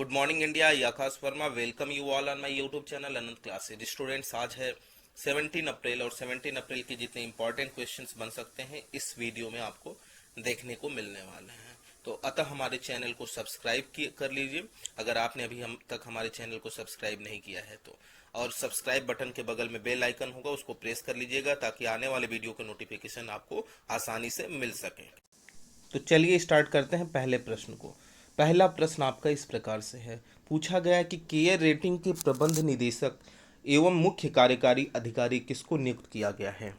Good morning India, Akash Verma welcome you all on my YouTube channel Anant classes. Students, आज है 17 अप्रैल और 17 अप्रैल के जितने इंपॉर्टेंट क्वेश्चंस बन सकते हैं इस वीडियो में आपको देखने को मिलने वाले हैं। तो अतः हमारे चैनल को सब्सक्राइब कर लीजिए अगर आपने अभी हम तक हमारे चैनल को सब्सक्राइब नहीं किया है तो, और सब्सक्राइब बटन के बगल में बेल आइकन होगा, उसको प्रेस कर लीजिएगा ताकि आने वाले वीडियो के नोटिफिकेशन आपको आसानी से मिल सके। तो चलिए स्टार्ट करते हैं पहले प्रश्न को। पहला प्रश्न आपका इस प्रकार से है, पूछा गया है कि केयर रेटिंग के प्रबंध निदेशक एवं मुख्य कार्यकारी अधिकारी किसको नियुक्त किया गया है।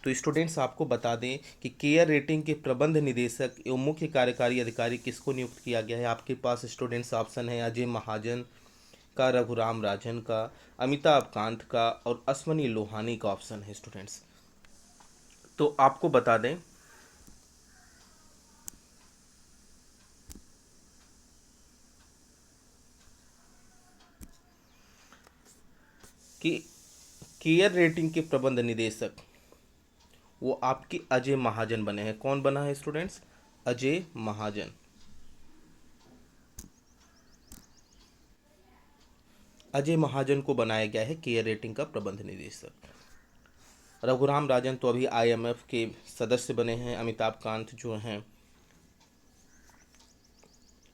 तो स्टूडेंट्स, आपको बता दें कि केयर रेटिंग के प्रबंध निदेशक एवं मुख्य कार्यकारी अधिकारी किसको नियुक्त किया गया है। आपके पास स्टूडेंट्स ऑप्शन है अजय महाजन का, रघुराम राजन का, अमिताभ कांत का और अश्वनी लोहानी का ऑप्शन है स्टूडेंट्स। तो आपको बता दें कि केयर रेटिंग के प्रबंध निदेशक वो आपके अजय महाजन बने हैं। कौन बना है स्टूडेंट्स? अजय महाजन। अजय महाजन को बनाया गया है केयर रेटिंग का प्रबंध निदेशक। रघुराम राजन तो अभी आईएमएफ के सदस्य बने हैं। अमिताभ कांत जो हैं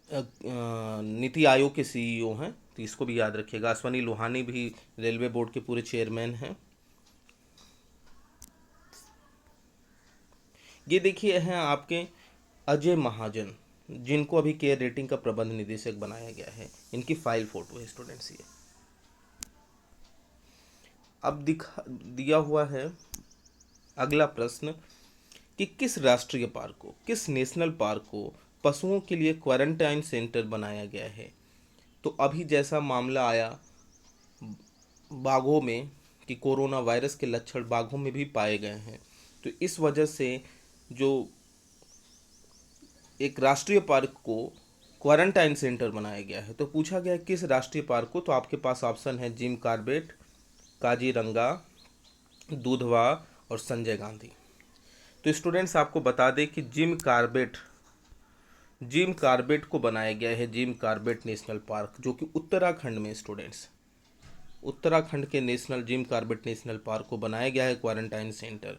नीति आयोग के सीईओ हैं, तो इसको भी याद रखिएगा। अश्वनी लोहानी भी रेलवे बोर्ड के पूरे चेयरमैन हैं। ये देखिए हैं आपके अजय महाजन, जिनको अभी केयर रेटिंग का प्रबंध निदेशक बनाया गया है। इनकी फाइल फोटो है स्टूडेंट्स ये। अब दिया हुआ है अगला प्रश्न कि किस राष्ट्रीय पार्क को, किस नेशनल पार्क को पशुओं के लिए क्वारंटाइन सेंटर बनाया गया है। तो अभी जैसा मामला आया बाघों में कि कोरोना वायरस के लक्षण बाघों में भी पाए गए हैं, तो इस वजह से जो एक राष्ट्रीय पार्क को क्वारंटाइन सेंटर बनाया गया है। तो पूछा गया किस राष्ट्रीय पार्क को, तो आपके पास ऑप्शन है जिम कॉर्बेट, काजीरंगा, दूधवा और संजय गांधी। तो स्टूडेंट्स, आपको बता दें कि जिम कॉर्बेट को बनाया गया है जिम कॉर्बेट नेशनल पार्क, जो कि उत्तराखंड में स्टूडेंट्स, उत्तराखंड के national Jim Corbett national park को बनाया गया है क्वारंटाइन सेंटर।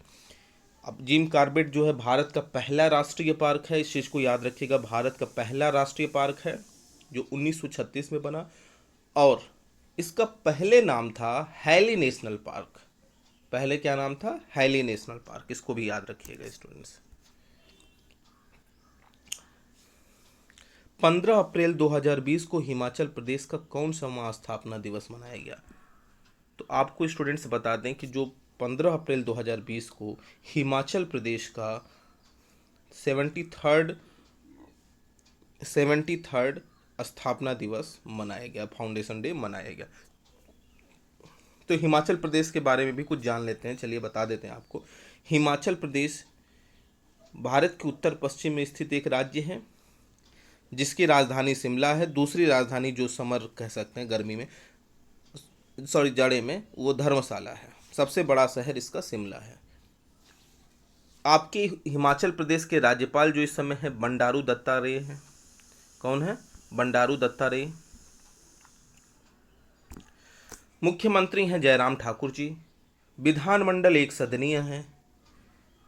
अब जिम कॉर्बेट जो है भारत का पहला राष्ट्रीय पार्क है, इस चीज़ को याद रखिएगा। भारत का पहला राष्ट्रीय पार्क है जो 1936 में बना, और इसका पहले नाम था हैली नेशनल पार्क। पहले क्या नाम था? Hailey national park. इसको भी याद रखिएगा स्टूडेंट्स। 15 अप्रैल 2020 को हिमाचल प्रदेश का कौन सा महास्थापना दिवस मनाया गया। तो आपको स्टूडेंट्स बता दें कि जो 15 अप्रैल 2020 को हिमाचल प्रदेश का 73rd स्थापना दिवस मनाया गया, फाउंडेशन डे मनाया गया। तो हिमाचल प्रदेश के बारे में भी कुछ जान लेते हैं, चलिए बता देते हैं आपको। हिमाचल प्रदेश भारत के उत्तर पश्चिम में स्थित एक राज्य है जिसकी राजधानी शिमला है। दूसरी राजधानी जो समर कह सकते हैं गर्मी में, सॉरी जाड़े में, वो धर्मशाला है। सबसे बड़ा शहर इसका शिमला है। आपके हिमाचल प्रदेश के राज्यपाल जो इस समय है बंडारू दत्तात्रेय हैं। कौन है? बंडारू दत्तात्रेय। मुख्यमंत्री हैं जयराम ठाकुर जी। विधानमंडल एक सदनीय है।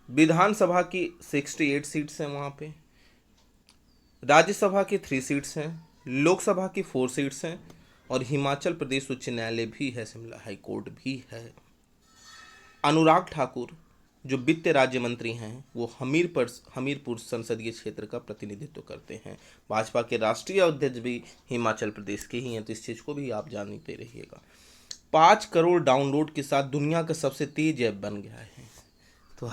विधानसभा की 68 सीट्स हैं वहाँ पे। राज्यसभा की 3 सीट्स हैं। लोकसभा की 4 सीट्स हैं। और हिमाचल प्रदेश उच्च न्यायालय भी है, शिमला हाई कोर्ट भी है। अनुराग ठाकुर जो वित्त राज्य मंत्री हैं वो हमीरपुर संसदीय क्षेत्र का प्रतिनिधित्व करते हैं। भाजपा के राष्ट्रीय अध्यक्ष भी हिमाचल प्रदेश के ही हैं, तो इस चीज़ को भी आप जानते रहिएगा। 5 करोड़ डाउनलोड के साथ दुनिया का सबसे तेज ऐप बन गया है। तो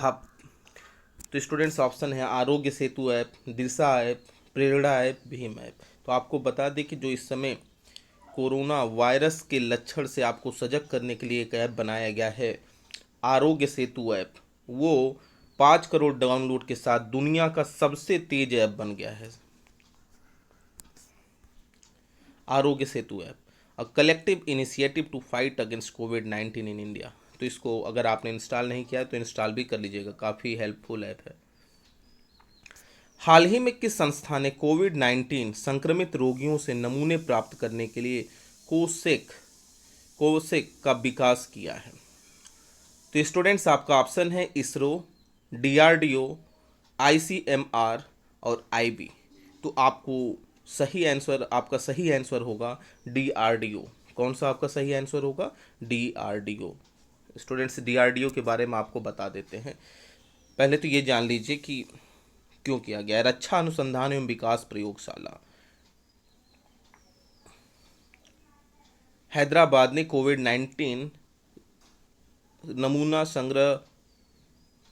स्टूडेंट्स, ऑप्शन है आरोग्य सेतु ऐप, दिशा ऐप, प्रेरणा ऐप, भीम ऐप। तो आपको बता दें कि जो इस समय कोरोना वायरस के लक्षण से आपको सजग करने के लिए एक ऐप बनाया गया है, आरोग्य सेतु ऐप, वो 5 करोड़ डाउनलोड के साथ दुनिया का सबसे तेज ऐप बन गया है, Aarogya Setu app. A collective initiative to fight against कोविड-19 इन इंडिया। तो इसको अगर आपने इंस्टॉल नहीं किया है तो इंस्टॉल भी कर लीजिएगा, काफ़ी हेल्पफुल ऐप है। हाल ही में किस संस्था ने कोविड-19 संक्रमित रोगियों से नमूने प्राप्त करने के लिए कोसेक कोसेक का विकास किया है? तो स्टूडेंट्स, आपका ऑप्शन है इसरो, डीआरडीओ, आईसीएमआर और आईबी। तो आपका सही आंसर होगा डीआरडीओ। कौन सा आपका सही आंसर होगा? डीआरडीओ। स्टूडेंट्स, डीआरडीओ के बारे में आपको बता देते हैं। पहले तो ये जान लीजिए कि क्यों किया गया है। रक्षा अनुसंधान एवं विकास प्रयोगशाला हैदराबाद ने कोविड-19 नमूना संग्रह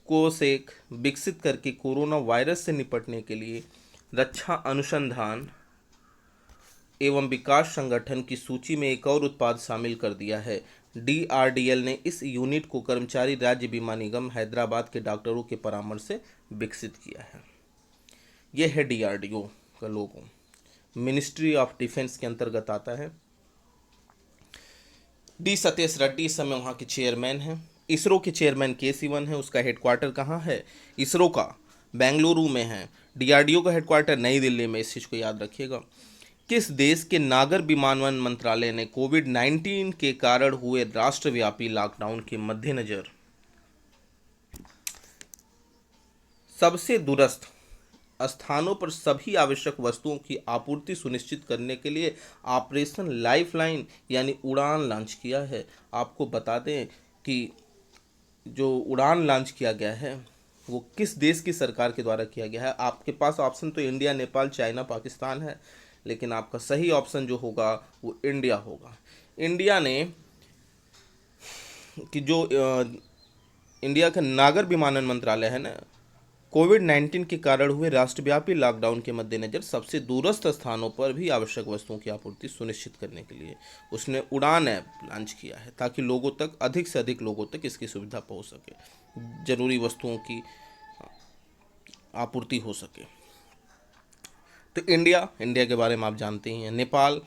कोसेक विकसित करके कोरोना वायरस से निपटने के लिए रक्षा अनुसंधान एवं विकास संगठन की सूची में एक और उत्पाद शामिल कर दिया है। डीआरडीएल ने इस यूनिट को कर्मचारी राज्य बीमा निगम हैदराबाद के डॉक्टरों के परामर्श से विकसित किया है। यह है डीआरडीओ का लोगो। मिनिस्ट्री ऑफ डिफेंस के अंतर्गत आता है। डी सतीश रेड्डी इस समय वहाँ के चेयरमैन हैं। इसरो के चेयरमैन के सिवन है। उसका हेडक्वार्टर कहाँ है? इसरो का बेंगलुरु में है। डीआरडीओ का हेडक्वार्टर नई दिल्ली में। इस चीज़ को याद रखिएगा। किस देश के नागर विमानन मंत्रालय ने कोविड-19 के कारण हुए राष्ट्रव्यापी लॉकडाउन के मद्देनजर सबसे दूरस्थ स्थानों पर सभी आवश्यक वस्तुओं की आपूर्ति सुनिश्चित करने के लिए ऑपरेशन लाइफलाइन यानी उड़ान लॉन्च किया है? आपको बता दें कि जो उड़ान लॉन्च किया गया है वो किस देश की सरकार के द्वारा किया गया है? आपके पास ऑप्शन तो इंडिया, नेपाल, चाइना, पाकिस्तान है, लेकिन आपका सही ऑप्शन जो होगा वो इंडिया होगा। इंडिया ने कि जो इंडिया का नागर विमानन मंत्रालय है ना, कोविड-19 के कारण हुए राष्ट्रव्यापी लॉकडाउन के मद्देनजर सबसे दूरस्थ स्थानों पर भी आवश्यक वस्तुओं की आपूर्ति सुनिश्चित करने के लिए उसने उड़ान ऐप लॉन्च किया है, ताकि लोगों तक, अधिक से अधिक लोगों तक इसकी सुविधा पहुंच सके, जरूरी वस्तुओं की आपूर्ति हो सके। तो इंडिया के बारे में आप जानते ही हैं। नेपाल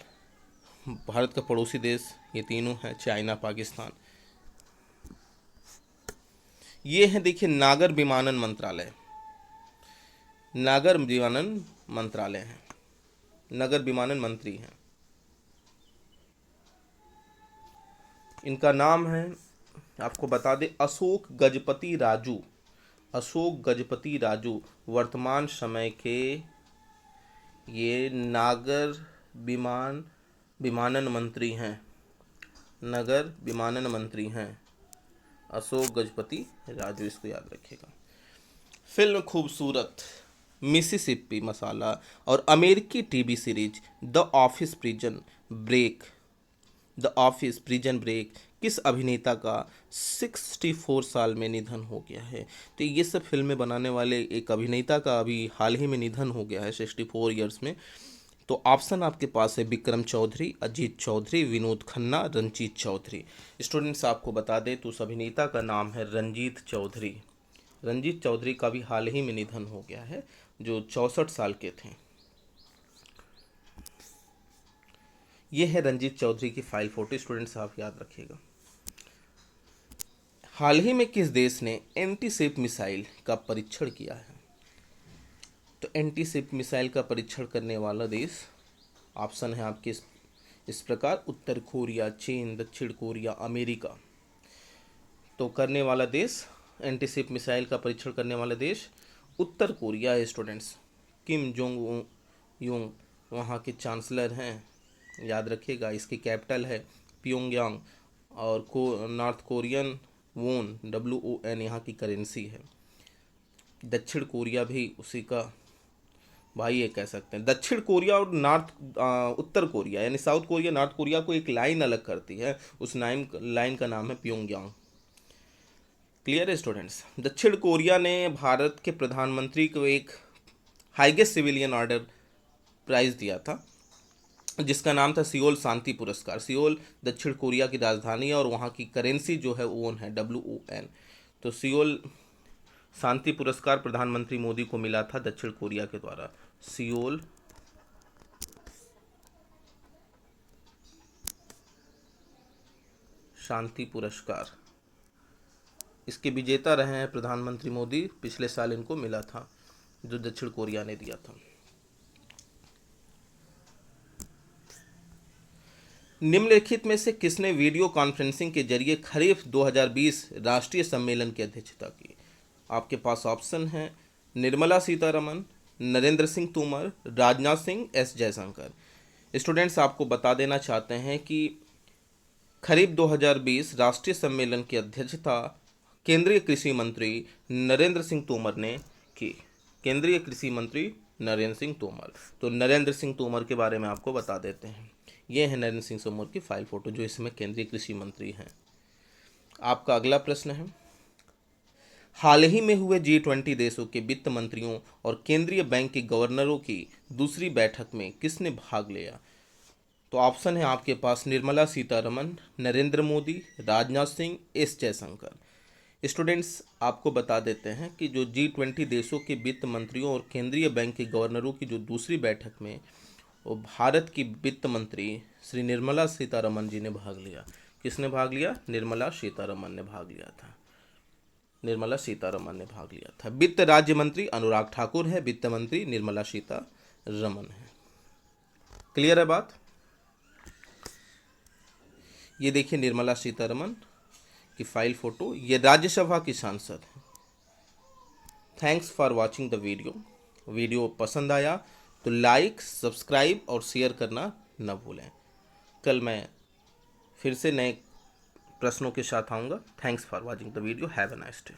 भारत का पड़ोसी देश, ये तीनों हैं, चाइना, पाकिस्तान। ये है, देखिए, नागर विमानन मंत्रालय है, नगर विमानन मंत्री हैं। इनका नाम है, आपको बता दें, अशोक गजपति राजू वर्तमान समय के ये नागर विमानन मंत्री हैं। नगर विमानन मंत्री हैं अशोक गजपति राजू, इसको याद रखिएगा। फिल्म खूबसूरत, मिसिसिपी मसाला और अमेरिकी TV series the Office Prison Break किस अभिनेता का 64 साल में निधन हो गया है? तो ये सब फिल्में बनाने वाले एक अभिनेता का अभी हाल ही में निधन हो गया है 64 ईयर्स में। तो ऑप्शन आपके पास है विक्रम चौधरी, अजीत चौधरी, विनोद खन्ना, रंजीत चौधरी। स्टूडेंट्स, आपको बता दें तो उस अभिनेता का नाम है रंजीत चौधरी। रंजीत चौधरी का भी हाल ही में निधन हो गया है, जो 64 साल के थे। ये है रंजीत चौधरी की फाइल फोटो। स्टूडेंट्स, आप याद रखिएगा। हाल ही में किस देश ने एंटीशिप मिसाइल का परीक्षण किया है? तो एंटीशिप मिसाइल का परीक्षण करने वाला देश, ऑप्शन है आपके इस प्रकार: उत्तर कोरिया, चीन, दक्षिण कोरिया, अमेरिका। तो करने वाला देश, एंटीशिप मिसाइल का परीक्षण करने वाला देश उत्तर कोरिया है। स्टूडेंट्स, किम जोंग यूंग वहाँ के चांसलर हैं, याद रखिएगा। इसकी कैपिटल है प्योंगयांग, और नॉर्थ कोरियन वोन, WON यहाँ की करेंसी है। दक्षिण कोरिया भी उसी का भाई ये कह सकते हैं। दक्षिण कोरिया और उत्तर कोरिया यानी साउथ कोरिया, नॉर्थ कोरिया को एक लाइन अलग करती है, उस लाइन का नाम है प्योंगयांग। क्लियर है स्टूडेंट्स? दक्षिण कोरिया ने भारत के प्रधानमंत्री को एक हाईएस्ट सिविलियन ऑर्डर प्राइज दिया था, जिसका नाम था सियोल शांति पुरस्कार। सियोल दक्षिण कोरिया की राजधानी है और वहाँ की करेंसी जो है वोन है, WON। तो सियोल शांति पुरस्कार प्रधानमंत्री मोदी को मिला था दक्षिण कोरिया के द्वारा। सियोल शांति पुरस्कार, इसके विजेता रहे हैं प्रधानमंत्री मोदी। पिछले साल इनको मिला था। जो दक्षिण कोरिया ने दिया था। निम्नलिखित में से किसने वीडियो कॉन्फ्रेंसिंग के जरिए खरीफ 2020 राष्ट्रीय सम्मेलन की अध्यक्षता की? आपके पास ऑप्शन है निर्मला सीतारमण, नरेंद्र सिंह तोमर, राजनाथ सिंह, एस जयशंकर। स्टूडेंट्स, आपको बता देना चाहते हैं कि खरीफ 2020 राष्ट्रीय सम्मेलन की अध्यक्षता केंद्रीय कृषि मंत्री नरेंद्र सिंह तोमर ने की। केंद्रीय कृषि मंत्री नरेंद्र सिंह तोमर। तो नरेंद्र सिंह तोमर के बारे में आपको बता देते हैं। ये है नरेंद्र सिंह तोमर की फाइल फोटो, जो इसमें केंद्रीय कृषि मंत्री हैं। आपका अगला प्रश्न है, हाल ही में हुए G20 देशों के वित्त मंत्रियों और केंद्रीय बैंक के गवर्नरों की दूसरी बैठक में किसने भाग लिया? तो ऑप्शन है आपके पास निर्मला सीतारमण, नरेंद्र मोदी, राजनाथ सिंह, एस जयशंकर। स्टूडेंट्स, आपको बता देते हैं कि जो G20 देशों के वित्त मंत्रियों और केंद्रीय बैंक के गवर्नरों की जो दूसरी बैठक में वो भारत की वित्त मंत्री श्री निर्मला सीतारमण जी ने भाग लिया। किसने भाग लिया? निर्मला सीतारमण ने भाग लिया था। निर्मला सीतारमण ने भाग लिया था। वित्त राज्य मंत्री अनुराग ठाकुर है, वित्त मंत्री निर्मला सीतारमण है। क्लियर है बात? ये देखिए निर्मला सीतारमण की फाइल फोटो, ये राज्यसभा की सांसद है। Thanks for watching the video. Video पसंद आया तो लाइक, सब्सक्राइब और शेयर करना न भूलें। कल मैं फिर से नए प्रश्नों के साथ आऊँगा। Thanks for watching the video. Have a nice day.